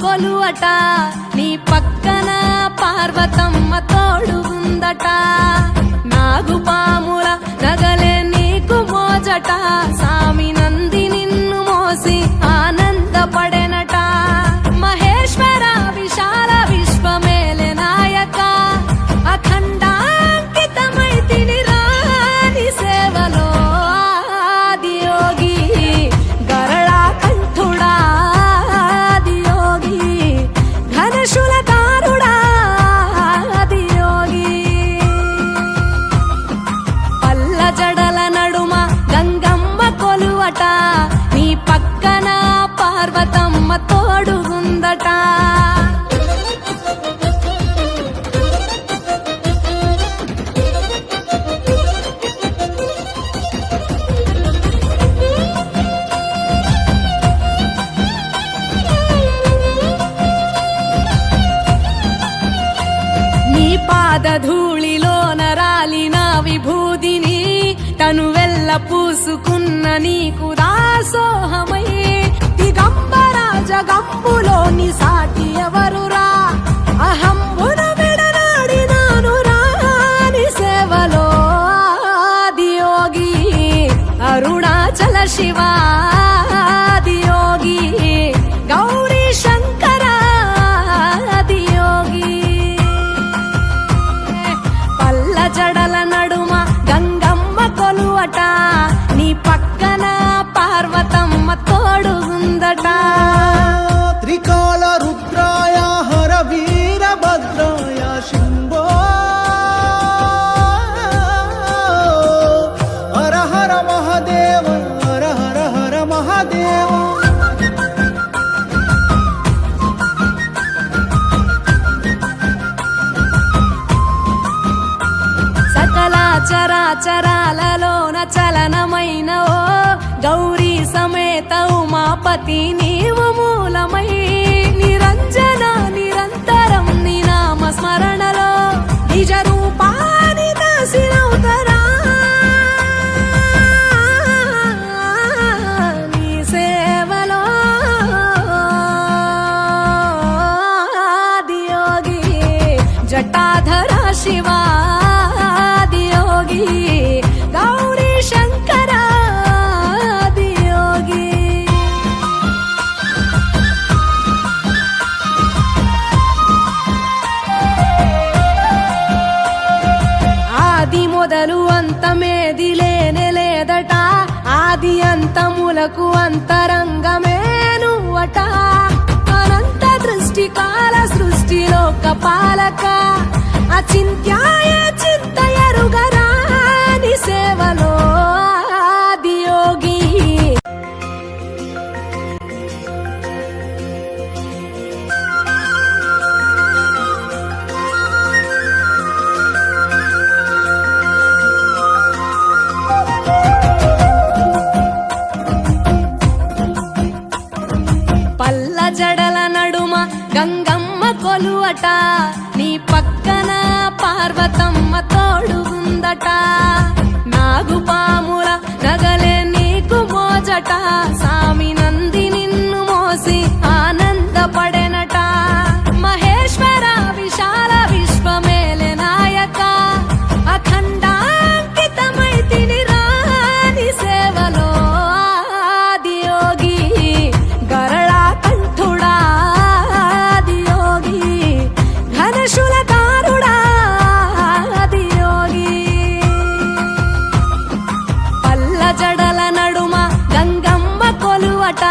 కొలువట నీ పక్కన పార్వతమ్మ తోడు ఉందట నాగుపాముల నగలే నీకు మోజట సామి నంది నిన్ను మోసి ఆనందపడెనట మహేశ్వర విశాల విశ్వమేలే నాయక అఖండాంకితమైతిని రాని సేవలో ఆదియోగి గరళా కంఠుడా ఆదియోగి ఘనశూలధారుడా ఆదియోగి పల్ల జడల నడుమ గంగమ్మ కొలువట నీ పక్కన పార్వతమ్మ తోడుగుందట పాదధూళిలో నరాలిన విభూదిని తనువెల్ల పూసుకున్న నీకు దాసోహమై దిగంబర జగంబులోని సాటి ఎవరురా అహంబున విడనాడినాను రాని సేవలో ఆదియోగి అరుణాచల శివ ఆదియోగి గౌరీ శంకర ఆదియోగి జడల నడుమ గంగమ్మ కొలువట నీ పక్కన పార్వతమ్మ తోడుగుందట త్రికాల రుద్రాయ హర వీరభద్రాయ శంభో హర హర మహాదేవ హర హర హర మహాదేవ చరాచరాలలోన చలనమైన ఓ గౌరీ సమేత ఉమాపతి నీవు మూలమై నిరంజన నిరంతరం నీ నామ స్మరణలో నిజ రూపాని దాసినవుతరా నీ సేవలో ఆదియోగి జటాధర శివ గౌరీ శంకర ఆదియోగి ఆది మొదలు అంతమేది లేనే లేదట ఆది అంతములకు అంతరంగమే నువ్వట అనంత దృష్టి కాల సృష్టిలోక పాలక అచింత్యాయ చింతయరుగరా నీ సేవలో ఆదియోగి పల్ల జడల నడుమ గంగమ్మ కొలువట నీ పక్కన పార్వతమ్మ తోడుగుందట నాగుపాముల నగలే నీకు మోజట సామి నంది నిన్ను మోసి ఆనందపడెనట మహేశ్వర విశాల విశ్వమేలే నాయక అఖండాంకితమైతిని రాని సేవలో ఆదియోగి గరళా కంఠుడా ఆదియోగి ఘనశూలధారుడా ఆదియోగి పల్ల జడల నడుమ గంగమ్మ కొలువట